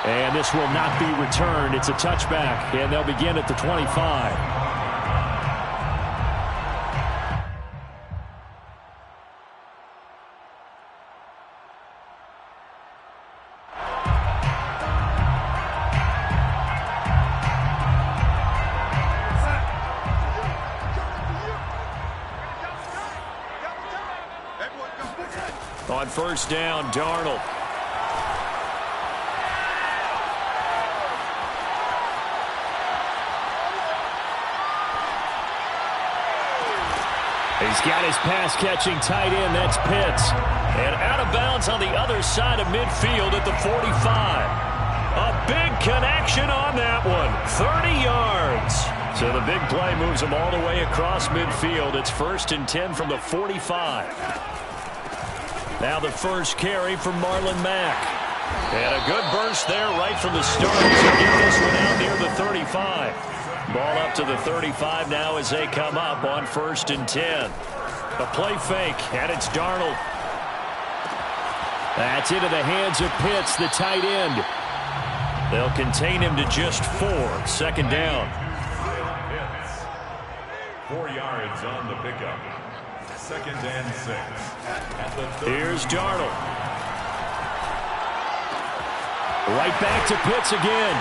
And this will not be returned. It's a touchback, and they'll begin at the 25. On first down, Darnold. He's got his pass-catching tight end. That's Pitts. And out of bounds on the other side of midfield at the 45. A big connection on that one. 30 yards. So the big play moves him all the way across midfield. It's 1st and 10 from the 45. Now the first carry from Marlon Mack. And a good burst there right from the start. He'll get this one out near the 35. Ball up to the 35 now as they come up on 1st and 10. A play fake, and it's Darnold. That's into the hands of Pitts, the tight end. They'll contain him to just 4. 2nd down. 4 yards on the pickup. 2nd and 6. Here's Darnold. Right back to Pitts again.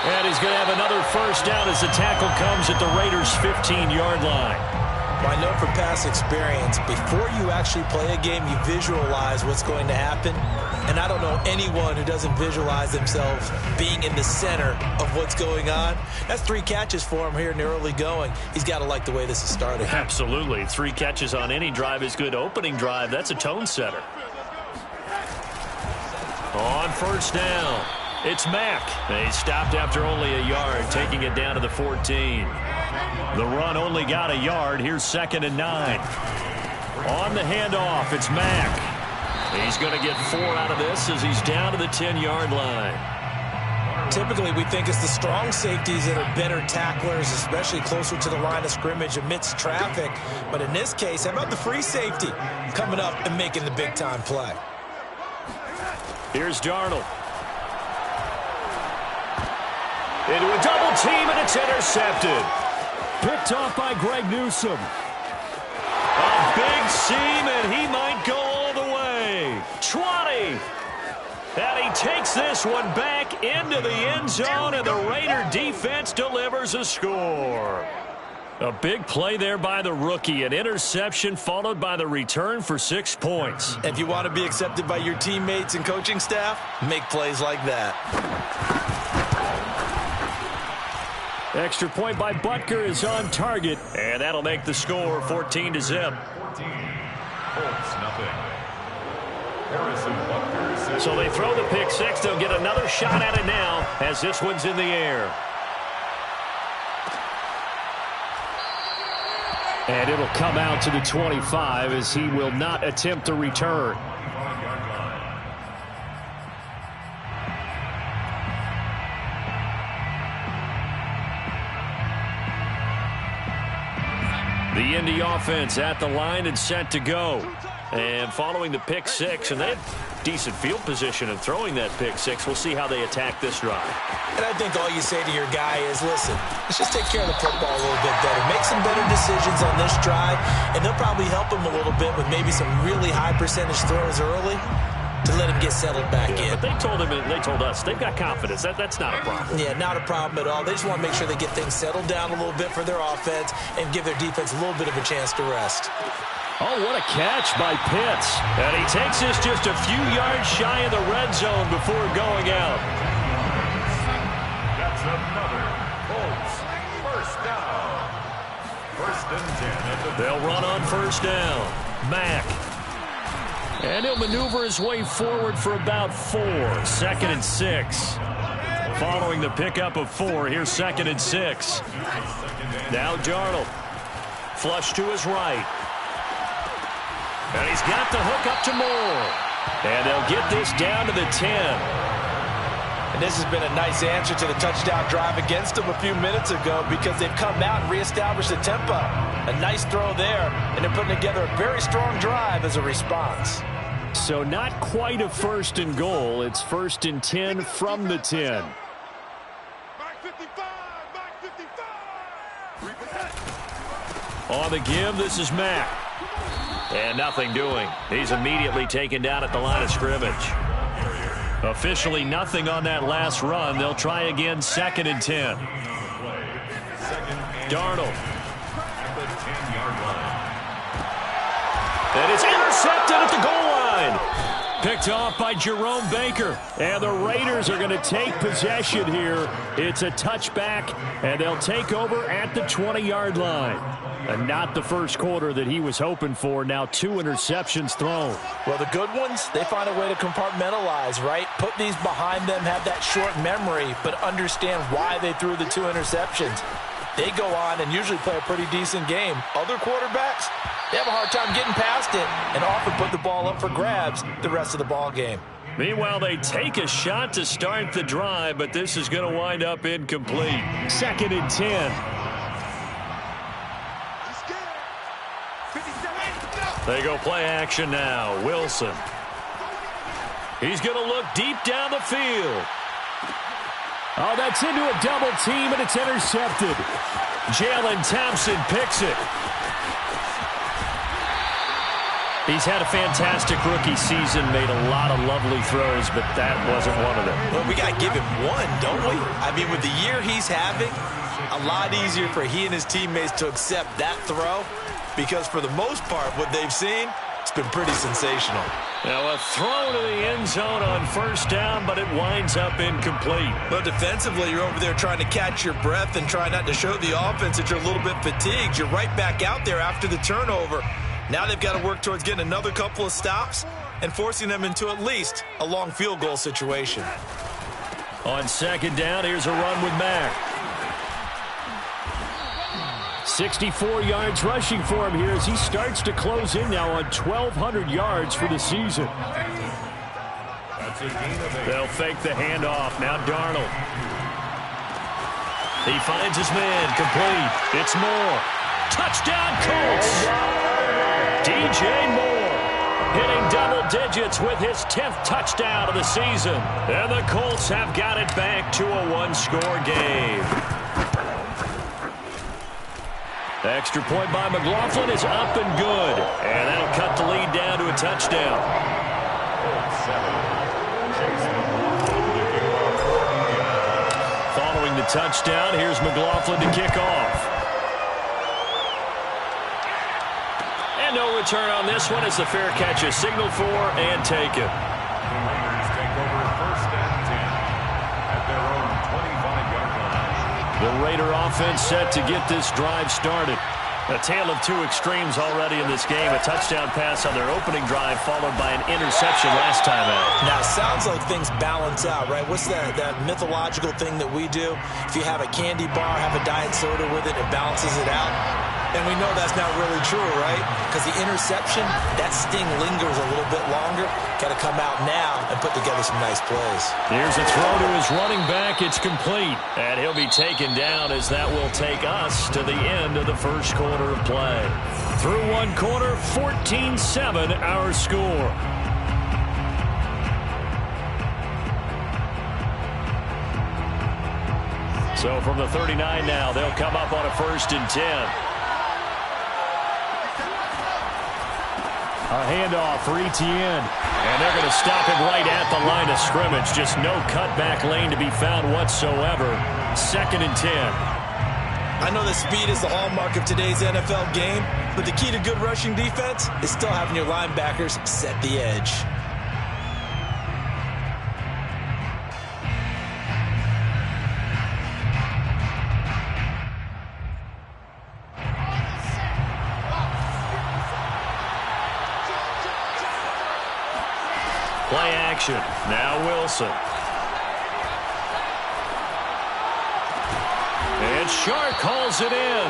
And he's going to have another first down as the tackle comes at the Raiders' 15-yard line. Well, I know from past experience, before you actually play a game, you visualize what's going to happen. And I don't know anyone who doesn't visualize themselves being in the center of what's going on. That's 3 catches for him here in the early going. He's got to like the way this is starting. Absolutely. 3 catches on any drive is good. Opening drive, that's a tone setter. On first down, it's Mack. He stopped after only a yard, taking it down to the 14. The run only got a yard. Here's 2nd and 9. On the handoff, it's Mack. He's going to get 4 out of this as he's down to the 10-yard line. Typically, we think it's the strong safeties that are better tacklers, especially closer to the line of scrimmage amidst traffic. But in this case, how about the free safety coming up and making the big-time play? Here's Darnold. Into a double team, and it's intercepted. Picked off by Greg Newsome. A big seam, and he might go all the way. 20. And he takes this one back into the end zone, and the Raider defense delivers a score. A big play there by the rookie. An interception followed by the return for 6 points. If you want to be accepted by your teammates and coaching staff, make plays like that. Extra point by Butker is on target, and that'll make the score 14-0. 14. Colts, nothing. Harrison Butker. So they throw the pick 6. They'll get another shot at it now as this one's in the air. And it'll come out to the 25 as he will not attempt a return. The Indy offense at the line and set to go. And following the pick 6, and they had decent field position of throwing that pick 6. We'll see how they attack this drive. And I think all you say to your guy is, listen, let's just take care of the football a little bit better. Make some better decisions on this drive, and they'll probably help him a little bit with maybe some really high percentage throws early to let him get settled back in. But they told him, and they told us, they've got confidence. That's not a problem. Yeah, not a problem at all. They just want to make sure they get things settled down a little bit for their offense and give their defense a little bit of a chance to rest. Oh, what a catch by Pitts. And he takes this just a few yards shy of the red zone before going out. That's another Colts first down. 1st and 10. They'll run on first down. Mack. And he'll maneuver his way forward for about 4. 2nd and 6. Following the pickup of 4, here's 2nd and 6. Now Darnold. Flush to his right. And he's got the hook up to Moore. And they'll get this down to the 10. And this has been a nice answer to the touchdown drive against them a few minutes ago because they've come out and reestablished the tempo. A nice throw there, and they're putting together a very strong drive as a response. So not quite a 1st and goal. It's 1st and 10 from the 10. On the give, this is Mack. And nothing doing. He's immediately taken down at the line of scrimmage. Officially nothing on that last run. They'll try again, 2nd and 10. Darnold. And it's intercepted at the goal line. Picked off by Jerome Baker. And the Raiders are going to take possession here. It's a touchback, and they'll take over at the 20-yard line. And not the first quarter that he was hoping for. Now 2 interceptions thrown. Well, the good ones, they find a way to compartmentalize, right? Put these behind them, have that short memory, but understand why they threw the 2 interceptions. They go on and usually play a pretty decent game. Other quarterbacks, they have a hard time getting past it and often put the ball up for grabs the rest of the ball game. Meanwhile, they take a shot to start the drive, but this is going to wind up incomplete. 2nd and 10. They go play action now. Wilson. He's going to look deep down the field. Oh, that's into a double team, and it's intercepted. Jalen Thompson picks it. He's had a fantastic rookie season, made a lot of lovely throws, but that wasn't one of them. Well, we got to give him one, don't we? I mean, with the year he's having, a lot easier for he and his teammates to accept that throw, because for the most part, what they've seen, it's been pretty sensational. Now a throw to the end zone on 1st down, but it winds up incomplete. But defensively, you're over there trying to catch your breath and try not to show the offense that you're a little bit fatigued. You're right back out there after the turnover. Now they've got to work towards getting another couple of stops and forcing them into at least a long field goal situation. On 2nd down, here's a run with Mack. 64 yards rushing for him here as he starts to close in now on 1,200 yards for the season. They'll fake the handoff. Now Darnold. He finds his man. Complete. It's Moore. Touchdown, Colts. DJ Moore hitting double digits with his 10th touchdown of the season. And the Colts have got it back to a 1-score game. The extra point by McLaughlin is up and good. And that'll cut the lead down to a touchdown. Following the touchdown, here's McLaughlin to kick off. And no return on this one as the fair catch is signaled for and taken. The Raiders take over 1st and 10 at their own 25-yard line. The Raider offense set to get this drive started. A tale of 2 extremes already in this game. A touchdown pass on their opening drive followed by an interception last time out. Now, it sounds like things balance out, right? What's that mythological thing that we do? If you have a candy bar, have a diet soda with it, it balances it out. And we know that's not really true, right? Because the interception, that sting lingers a little bit longer. Got to come out now and put together some nice plays. Here's a throw to his running back. It's complete. And he'll be taken down as that will take us to the end of the first quarter of play. Through 1 quarter, 14-7 our score. So from the 39 now, they'll come up on a 1st and 10. A handoff for Etienne. And they're going to stop him right at the line of scrimmage. Just no cutback lane to be found whatsoever. 2nd and 10. I know that speed is the hallmark of today's NFL game, but the key to good rushing defense is still having your linebackers set the edge. Play action. Now Wilson. And Shark calls it in.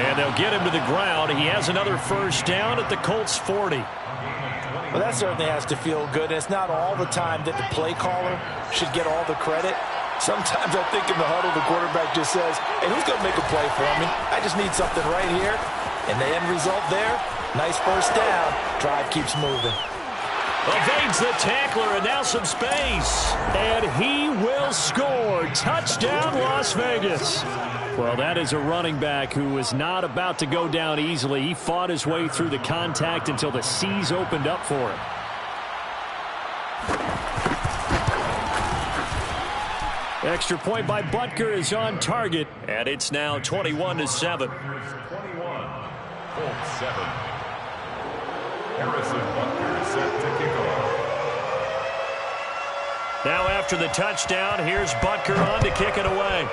And they'll get him to the ground. He has another 1st down at the Colts 40. Well, that certainly has to feel good. And it's not all the time that the play caller should get all the credit. Sometimes I think in the huddle, the quarterback just says, hey, who's going to make a play for me? I just need something right here. And the end result there, nice 1st down. Drive keeps moving. Evades the tackler, and now some space. And he will score. Touchdown, Las Vegas. Well, that is a running back who is not about to go down easily. He fought his way through the contact until the seas opened up for him. Extra point by Butker is on target, and it's now 21-7. 21, Colts 7. Harrison Butker is set to kick off. Now after the touchdown, here's Butker on to kick it away.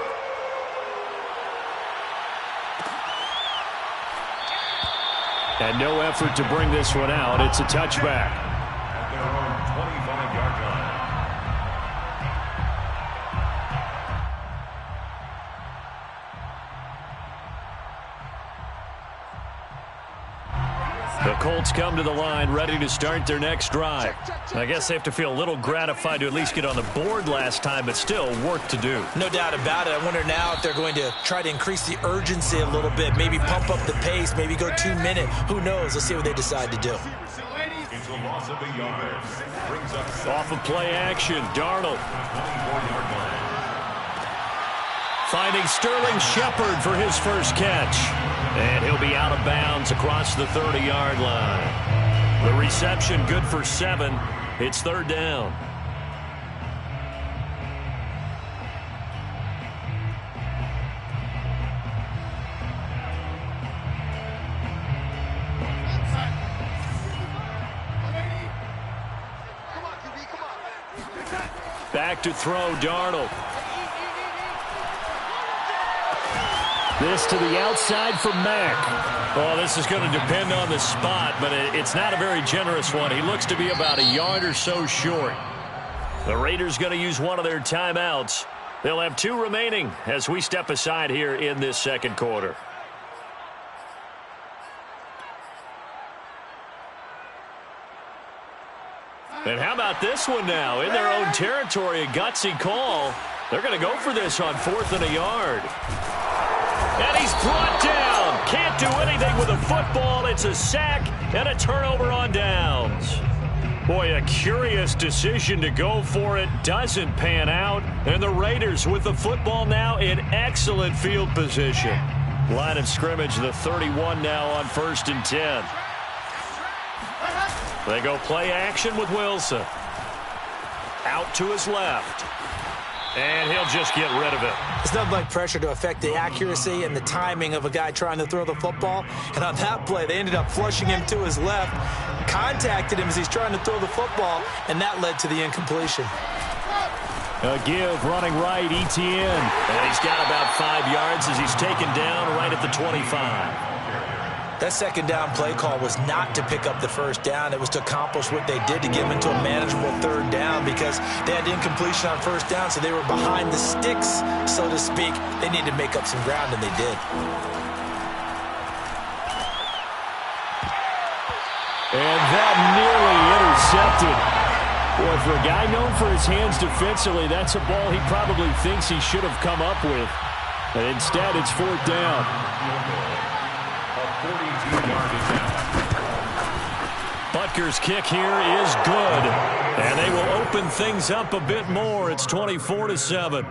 And no effort to bring this one out. It's a touchback. At their own 25-yard line. The Colts come to the line ready to start their next drive. I guess they have to feel a little gratified to at least get on the board last time, but still work to do. No doubt about it. I wonder now if they're going to try to increase the urgency a little bit, maybe pump up the pace, maybe go 2 minute. Who knows? Let's see what they decide to do. It's a loss of a yard. Brings up Off of play action, Darnold. 24-yard line. Finding Sterling Shepard for his first catch. And he'll be out of bounds across the 30-yard line. The reception good for 7. It's third down. Back to throw, Darnold. This to the outside for Mack. Oh, this is going to depend on the spot, but it's not a very generous one. He looks to be about a yard or so short. The Raiders going to use one of their timeouts. They'll have 2 remaining as we step aside here in this second quarter. And how about this one now? In their own territory, a gutsy call. They're going to go for this on 4th and a yard. And he's brought down. Can't do anything with a football. It's a sack and a turnover on downs. Boy, a curious decision to go for it. Doesn't pan out. And the Raiders with the football now in excellent field position. Line of scrimmage, the 31 now on 1st and 10. They go play action with Wilson. Out to his left. And he'll just get rid of it. It's nothing like pressure to affect the accuracy and the timing of a guy trying to throw the football. And on that play, they ended up flushing him to his left, contacted him as he's trying to throw the football, and that led to the incompletion. A give running right, Etienne. And he's got about 5 yards as he's taken down right at the 25. That second down play call was not to pick up the first down. It was to accomplish what they did to get them into a manageable third down because they had incompletion on first down, so they were behind the sticks, so to speak. They needed to make up some ground, and they did. And that nearly intercepted. Boy, for a guy known for his hands defensively, that's a ball he probably thinks he should have come up with. But instead, it's 4th down. 42-yard attempt. Butker's kick here is good. And they will open things up a bit more. It's 24-7.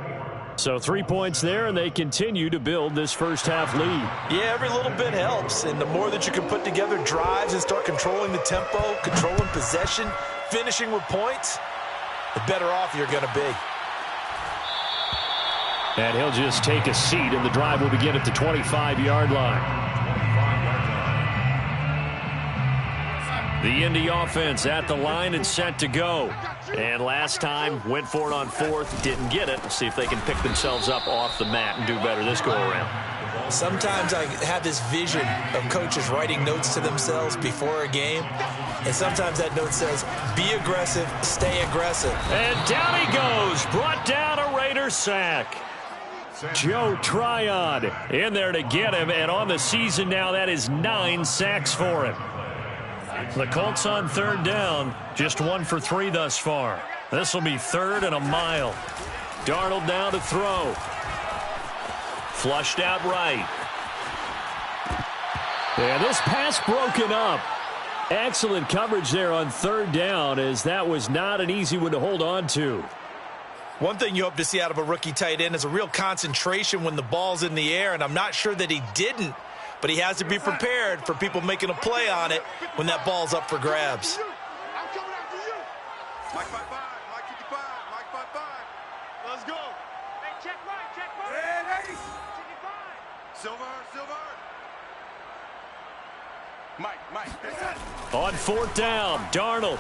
So 3 points there, and they continue to build this first half lead. Yeah, every little bit helps. And the more that you can put together drives and start controlling the tempo, controlling possession, finishing with points, the better off you're going to be. And he'll just take a seat, and the drive will begin at the 25-yard line. The Indy offense at the line and set to go. And last time, went for it on 4th, didn't get it. We'll see if they can pick themselves up off the mat and do better this go-around. Sometimes I have this vision of coaches writing notes to themselves before a game. And sometimes that note says, be aggressive, stay aggressive. And down he goes, brought down a Raider sack. Joe Tryon in there to get him, and on the season now, that is 9 sacks for him. The Colts on 3rd down, just 1 for 3 thus far. This will be 3rd and a mile. Darnold now to throw. Flushed out right. And this pass broken up. Excellent coverage there on third down, as that was not an easy one to hold on to. One thing you hope to see out of a rookie tight end is a real concentration when the ball's in the air, and I'm not sure that he didn't, but he has to be prepared for people making a play on it when that ball's up for grabs. I'm coming after you. Mike 5-5, Mike 55, Mike 5-5. Let's go. Hey, check right, check right. Hey, Silver. Mike. On fourth down, Darnold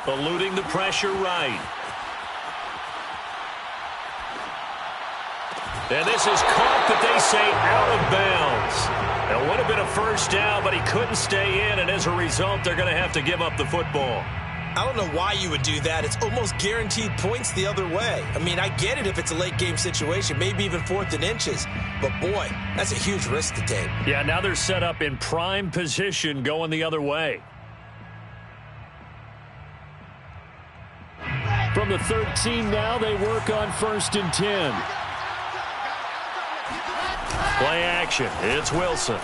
eluding the pressure right. And this is caught, but they say out of bounds. It would have been a first down, but he couldn't stay in, and as a result, they're going to have to give up the football. I don't know why you would do that. It's almost guaranteed points the other way. I mean, I get it if it's a late game situation, maybe even 4th and inches. But, boy, that's a huge risk to take. Yeah, now they're set up in prime position going the other way. From the 13 now, they work on 1st and 10. Play action. It's Wilson.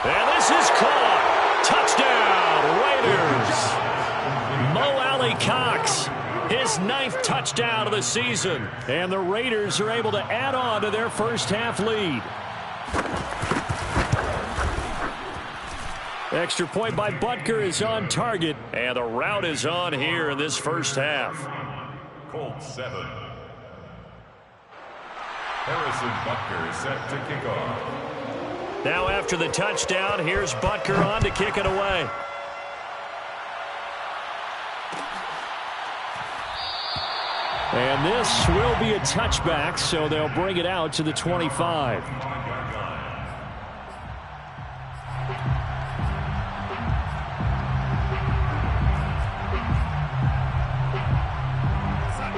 And this is caught. Touchdown, Raiders. Mo Alley-Cox, his 9th touchdown of the season. And the Raiders are able to add on to their first half lead. Extra point by Butker is on target. And the route is on here in this first half. Colts 7. Harrison Butker set to kick off. Now after the touchdown, here's Butker on to kick it away. And this will be a touchback, so they'll bring it out to the 25.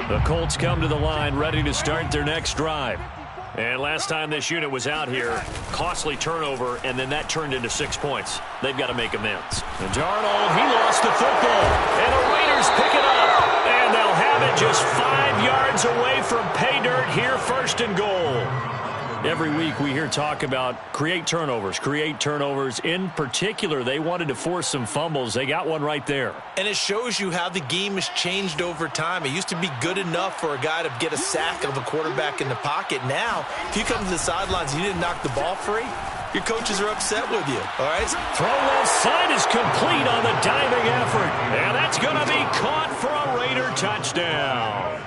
The Colts come to the line ready to start their next drive. And last time this unit was out here, costly turnover, and then that turned into 6 points. They've got to make amends. And Darnold, he lost the football. And the Raiders pick it up. And they'll have it just 5 yards away from pay dirt here, 1st and goal. Every week we hear talk about create turnovers. In particular, they wanted to force some fumbles. They got one right there. And it shows you how the game has changed over time. It used to be good enough for a guy to get a sack of a quarterback in the pocket. Now, if you come to the sidelines and you didn't knock the ball free, your coaches are upset with you. All right? Throw left side is complete on the diving effort. And that's going to be caught for a Raider touchdown.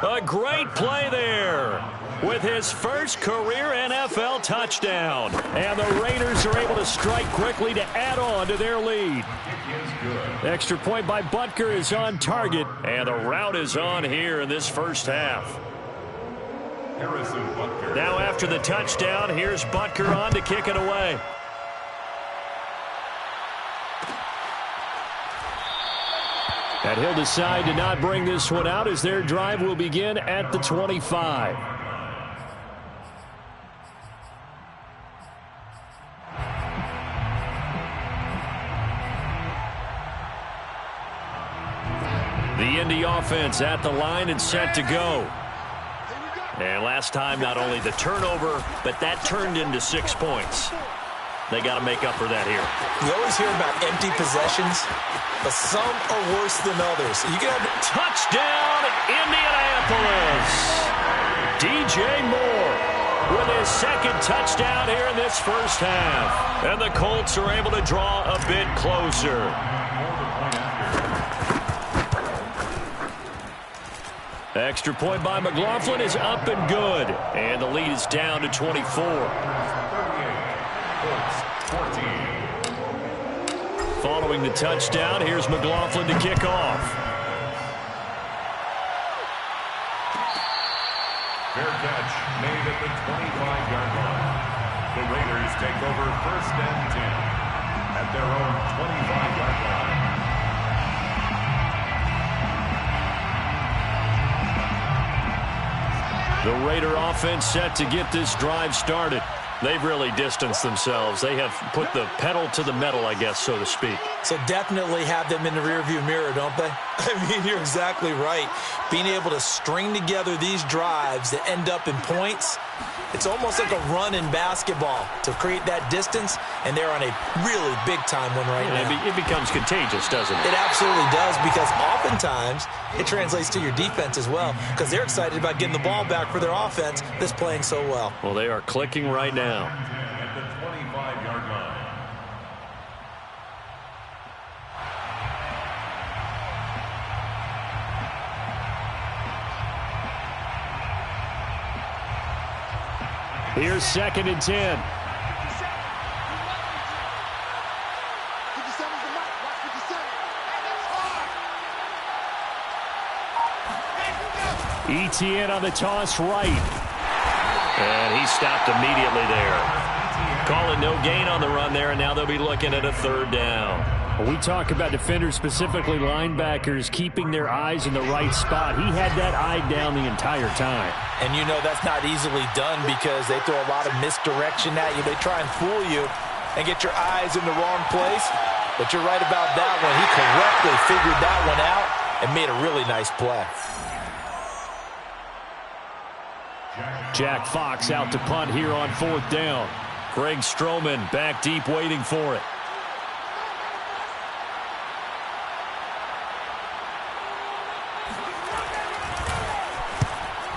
A great play there with his first career NFL touchdown. And the Raiders are able to strike quickly to add on to their lead. Extra point by Butker is on target. And the route is on here in this first half. Now after the touchdown, here's Butker on to kick it away. And he'll decide to not bring this one out as their drive will begin at the 25. The Indy offense at the line and set to go. And last time, not only the turnover, but that turned into 6 points. They got to make up for that here. You always hear about empty possessions, but some are worse than others. You can have touchdown, Indianapolis. DJ Moore with his 2nd touchdown here in this first half. And the Colts are able to draw a bit closer. Extra point by McLaughlin is up and good. And the lead is down to 24. Following the touchdown, here's McLaughlin to kick off. Fair catch made at the 25-yard line. The Raiders take over 1st and 10 at their own 25-yard line. The Raider offense set to get this drive started. They've really distanced themselves. They have put the pedal to the metal, I guess, so to speak. So definitely have them in the rearview mirror, don't they? I mean, you're exactly right. Being able to string together these drives that end up in points, it's almost like a run in basketball to create that distance, and they're on a really big-time one right now. It becomes contagious, doesn't it? It absolutely does, because oftentimes it translates to your defense as well, because they're excited about getting the ball back for their offense that's playing so well. Well, they are clicking right now. At the 25-yard line. Here's 2nd and 10. ETN on the toss right. And he stopped immediately there. Calling no gain on the run there, and now they'll be looking at a 3rd down. We talk about defenders, specifically linebackers, keeping their eyes in the right spot. He had that eye down the entire time. And you know that's not easily done because they throw a lot of misdirection at you. They try and fool you and get your eyes in the wrong place. But you're right about that one. He correctly figured that one out and made a really nice play. Jack Fox out to punt here on 4th down. Greg Stroman back deep waiting for it.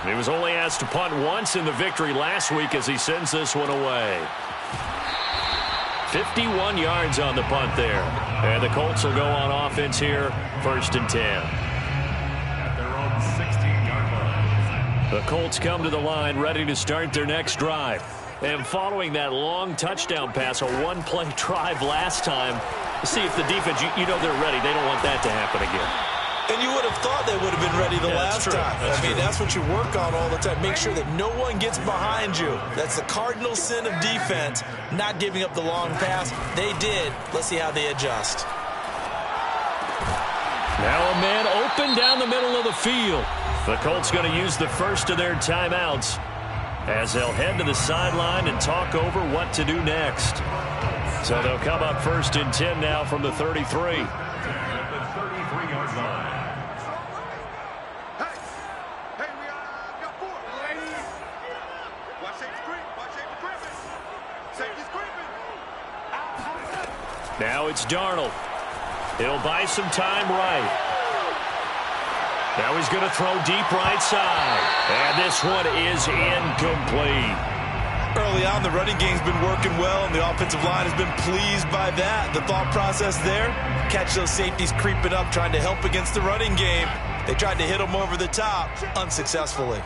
He was only asked to punt once in the victory last week as he sends this one away. 51 yards on the punt there. And the Colts will go on offense here, 1st and 10. At their own 16-yard line. The Colts come to the line ready to start their next drive. And following that long touchdown pass, a one-play drive last time, see if the defense, you know they're ready. They don't want that to happen again. And you would have thought they would have been ready the last time. I mean, that's what you work on all the time. Make sure that no one gets behind you. That's the cardinal sin of defense, not giving up the long pass. They did. Let's see how they adjust. Now a man open down the middle of the field. The Colts going to use the first of their timeouts as they'll head to the sideline and talk over what to do next. So they'll come up 1st and 10 now from the 33. At the 33-yard line. Now it's Darnold. He'll buy some time right. Now he's going to throw deep right side. And this one is incomplete. Early on, the running game's been working well, and the offensive line has been pleased by that. The thought process there, catch those safeties creeping up, trying to help against the running game. They tried to hit them over the top, unsuccessfully.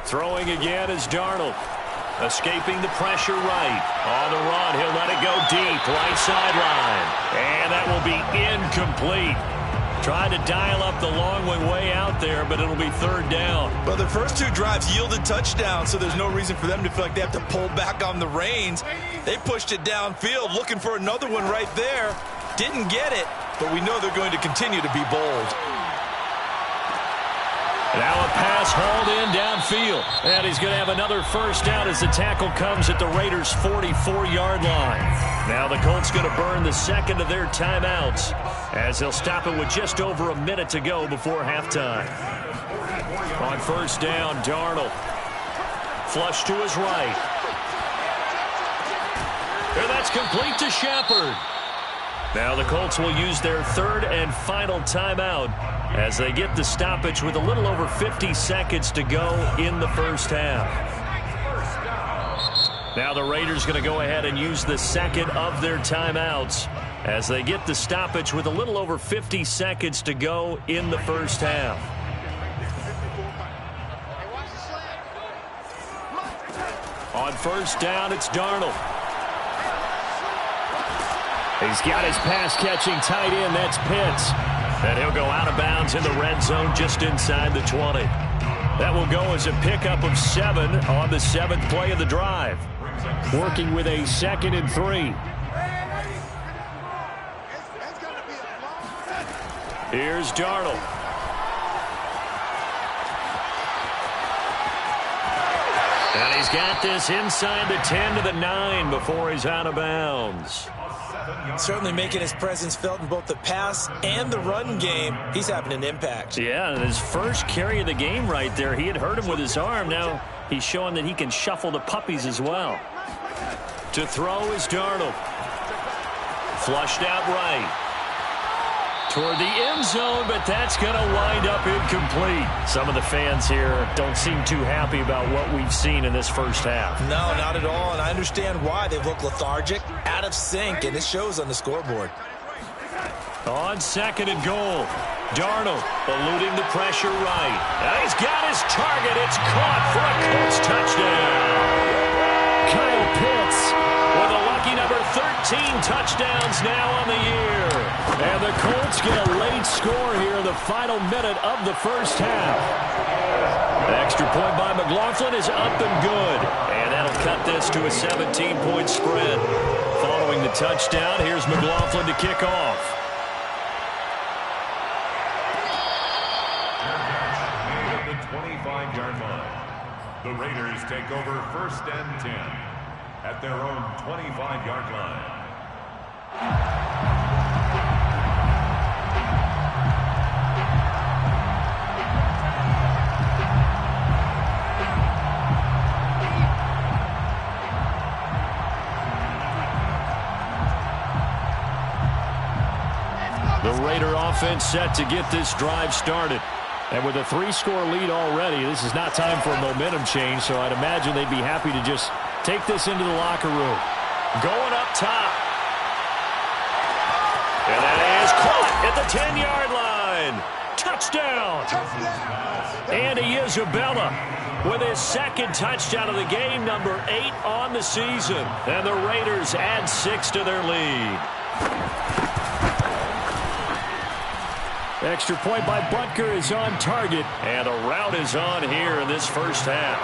Throwing again is Darnold. Escaping the pressure right. On the run, he'll let it go deep. Right sideline. And that will be incomplete. Trying to dial up the long one way out there, but it'll be 3rd down. Well, the first 2 drives yielded touchdowns, so there's no reason for them to feel like they have to pull back on the reins. They pushed it downfield, looking for another one right there. Didn't get it, but we know they're going to continue to be bold. Now a pass hauled in downfield. And he's going to have another first down as the tackle comes at the Raiders' 44-yard line. Now the Colts going to burn the second of their timeouts as they'll stop it with just over a minute to go before halftime. On 1st down, Darnold. Flush to his right. And that's complete to Shepard. Now the Colts will use their 3rd and final timeout as they get the stoppage with a little over 50 seconds to go in the first half. Now the Raiders going to go ahead and use the second of their timeouts as they get the stoppage with a little over 50 seconds to go in the first half. On 1st down, it's Darnold. He's got his pass-catching tight end. That's Pitts. And he'll go out of bounds in the red zone just inside the 20. That will go as a pickup of 7 on the 7th play of the drive. Working with a 2nd and 3. Here's Darnold. And he's got this inside the 10 to the 9 before he's out of bounds. Certainly making his presence felt in both the pass and the run game. He's having an impact. Yeah, and his first carry of the game right there. He had hurt him with his arm. Now he's showing that he can shuffle the puppies as well. To throw is Darnold. Flushed out right. Toward the end zone, but that's going to wind up incomplete. Some of the fans here don't seem too happy about what we've seen in this first half. No, not at all, and I understand why. They look lethargic, out of sync, and it shows on the scoreboard. On 2nd and goal, Darnold eluding the pressure right. And he's got his target. It's caught for a Colts touchdown. Kyle Pitts with a lucky number 13 touchdowns now on the year. And the Colts get a late score here in the final minute of the first half. The extra point by McLaughlin is up and good. And that'll cut this to a 17-point spread. Following the touchdown, here's McLaughlin to kick off. Made at the 25-yard line. The Raiders take over 1st and 10 at their own 25-yard line. The Raider offense set to get this drive started. And with a 3-score lead already, this is not time for a momentum change, so I'd imagine they'd be happy to just take this into the locker room. Going up top. And that is caught at the 10-yard line. Touchdown. Andy Isabella with his 2nd touchdown of the game, number 8 on the season. And the Raiders add 6 to their lead. Extra point by Butker is on target, and a rout is on here in this first half.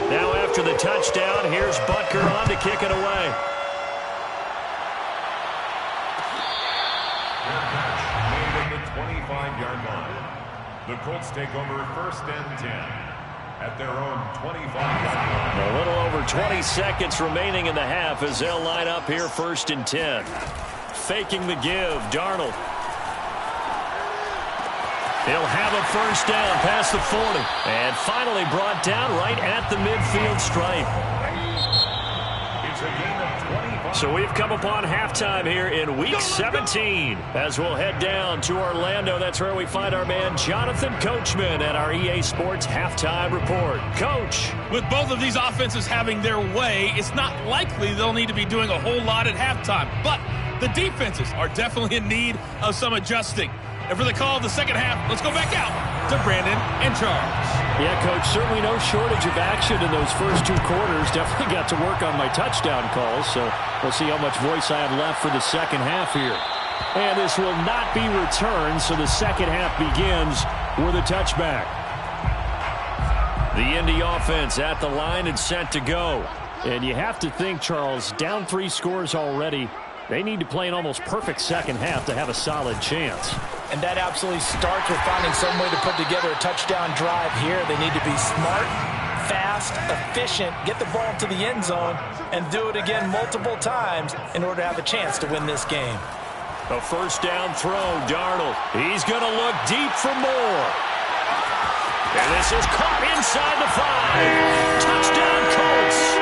Now after the touchdown, here's Butker on to kick it away. Made at the 25-yard line. The Colts take over 1st and 10 at their own 25-yard line. A little over 20 seconds remaining in the half as they'll line up here 1st and 10. Faking the give, Darnold. He'll have a first down past the 40. And finally brought down right at the midfield stripe. It's a gain of 25. So we've come upon halftime here in Week 17. As we'll head down to Orlando, that's where we find our man Jonathan Coachman at our EA Sports Halftime Report. Coach. With both of these offenses having their way, it's not likely they'll need to be doing a whole lot at halftime. But the defenses are definitely in need of some adjusting. And for the call of the second half, let's go back out to Brandon and Charles. Yeah, Coach, certainly no shortage of action in those first 2 quarters. Definitely got to work on my touchdown calls, so we'll see how much voice I have left for the second half here. And this will not be returned, so the second half begins with a touchback. The Indy offense at the line and set to go. And you have to think, Charles, down 3 scores already. They need to play an almost perfect second half to have a solid chance. And that absolutely starts with finding some way to put together a touchdown drive here. They need to be smart, fast, efficient, get the ball to the end zone, and do it again multiple times in order to have a chance to win this game. A first down throw, Darnold. He's going to look deep for more. And this is caught inside the 5. Touchdown, Colts.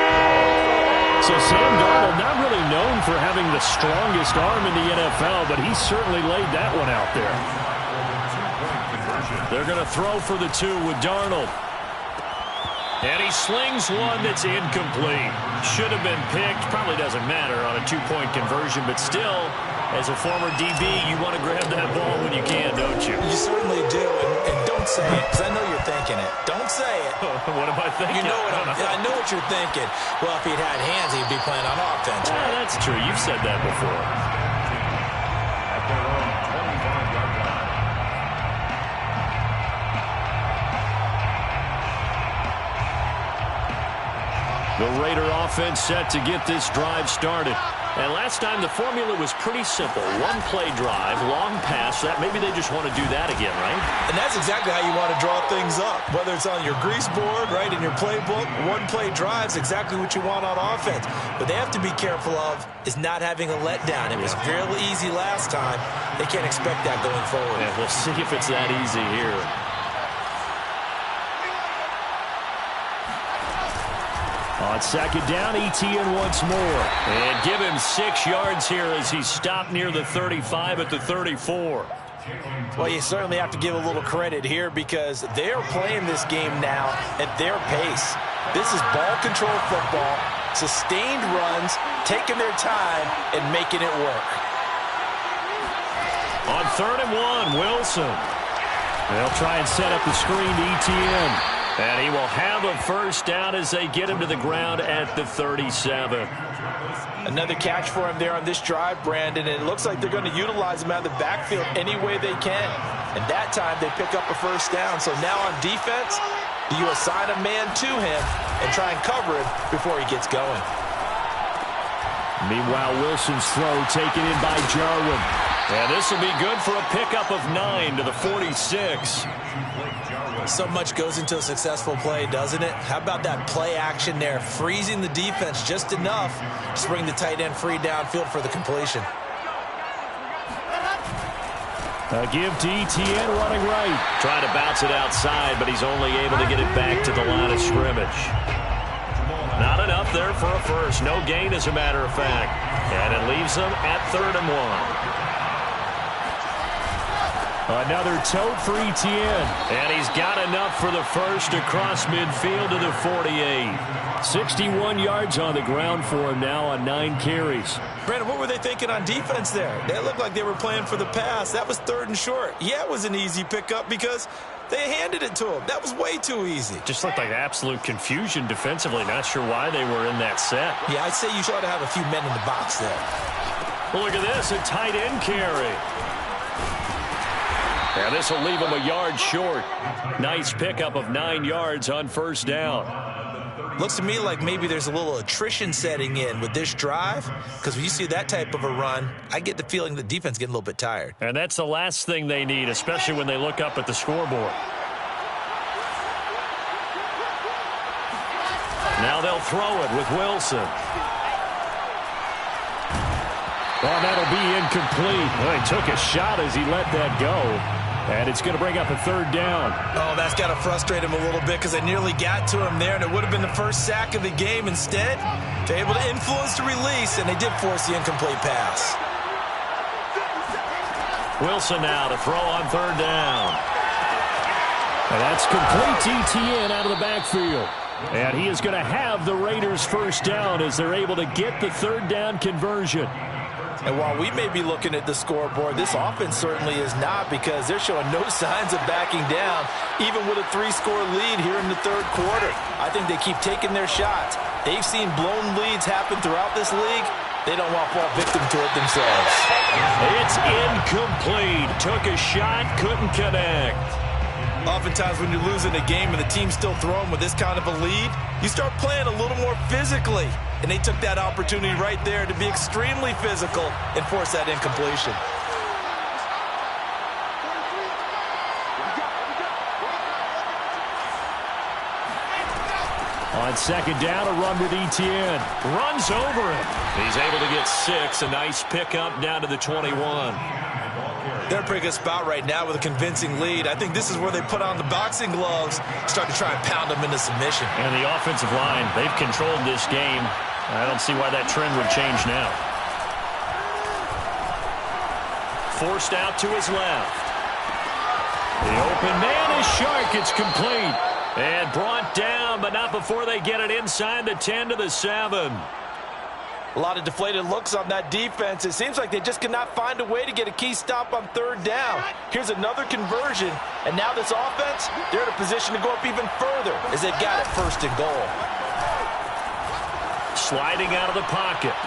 So Sam Darnold, not really known for having the strongest arm in the NFL, but he certainly laid that one out there. They're going to throw for the 2 with Darnold. And he slings one that's incomplete. Should have been picked. Probably doesn't matter on a 2-point conversion, but still, as a former DB, you want to grab that ball when you can, don't you? You certainly do, and don't say it, because I know you're thinking it. Don't say it. What am I thinking? You know what I know what you're thinking. Well, if he'd had hands, he'd be playing on offense. Yeah, that's true. You've said that before. At their own 25-yard line. The Raider offense set to get this drive started. And last time the formula was pretty simple. One play drive, long pass. That maybe they just want to do that again, right? And that's exactly how you want to draw things up. Whether it's on your grease board, right, in your playbook, one play drive is exactly what you want on offense. What they have to be careful of is not having a letdown. It was fairly easy last time. They can't expect that going forward. Yeah, we'll see if it's that easy here. On second down, Etienne once more. And give him 6 yards here as he stopped near the 35 at the 34. Well, you certainly have to give a little credit here because they're playing this game now at their pace. This is ball control football, sustained runs, taking their time, and making it work. On 3rd and 1, Wilson. They'll try and set up the screen to Etienne. And he will have a first down as they get him to the ground at the 37. Another catch for him there on this drive, Brandon, and it looks like they're going to utilize him out of the backfield any way they can. And that time they pick up a first down. So now on defense, do you assign a man to him and try and cover him before he gets going? Meanwhile, Wilson's throw taken in by Jarwin. And this will be good for a pickup of 9 to the 46. So much goes into a successful play, doesn't it? How about that play action there, freezing the defense just enough to bring the tight end free downfield for the completion. A give to Etienne running right. Trying to bounce it outside, but he's only able to get it back to the line of scrimmage. Not enough there for a first. No gain, as a matter of fact. And it leaves them at 3rd and 1. Another tote for Etienne. And he's got enough for the first across midfield to the 48. 61 yards on the ground for him now on 9 carries. Brandon, what were they thinking on defense there? They looked like they were playing for the pass. That was 3rd and short. Yeah, it was an easy pickup because they handed it to him. That was way too easy. Just looked like absolute confusion defensively. Not sure why they were in that set. Yeah, I'd say you ought to have a few men in the box there. Well, look at this, a tight end carry. And this will leave him a yard short. Nice pickup of 9 yards on first down. Looks to me like maybe there's a little attrition setting in with this drive, because when you see that type of a run, I get the feeling the defense getting a little bit tired. And that's the last thing they need, especially when they look up at the scoreboard. Now they'll throw it with Wilson. Oh, that'll be incomplete. Well, he took a shot as he let that go. And it's going to bring up a 3rd down. Oh, that's got to frustrate him a little bit because they nearly got to him there, and it would have been the first sack of the game. Instead, they're able to influence the release, and they did force the incomplete pass. Wilson now to throw on 3rd down. And that's complete to Etienne out of the backfield. And he is going to have the Raiders' first down as they're able to get the 3rd down conversion. And while we may be looking at the scoreboard, this offense certainly is not, because they're showing no signs of backing down, even with a 3-score lead here in the 3rd quarter. I think they keep taking their shots. They've seen blown leads happen throughout this league. They don't want to fall victim to it themselves. It's incomplete. Took a shot, couldn't connect. Oftentimes when you're losing a game and the team's still throwing with this kind of a lead, you start playing a little more physically. And they took that opportunity right there to be extremely physical and force that incompletion. On second down, a run with Etienne. Runs over him. He's able to get 6. A nice pickup down to the 21. They're in a pretty good spot right now with a convincing lead. I think this is where they put on the boxing gloves, start to try and pound them into submission. And the offensive line, they've controlled this game. I don't see why that trend would change now. Forced out to his left. The open man is Shark. It's complete. And brought down, but not before they get it inside the 10 to the 7. A lot of deflated looks on that defense. It seems like they just cannot find a way to get a key stop on 3rd down. Here's another conversion, and now this offense, they're in a position to go up even further as they've got it 1st and goal. Sliding out of the pocket.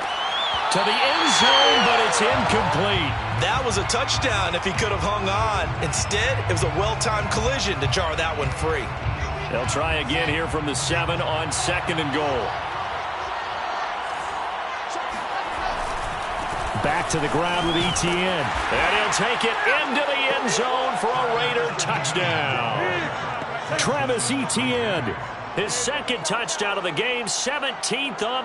To the end zone, but it's incomplete. That was a touchdown if he could have hung on. Instead, it was a well-timed collision to jar that one free. They'll try again here from the 7 on 2nd and goal. Back to the ground with Etienne. And he'll take it into the end zone for a Raider touchdown. Travis Etienne, his second touchdown of the game, 17th on the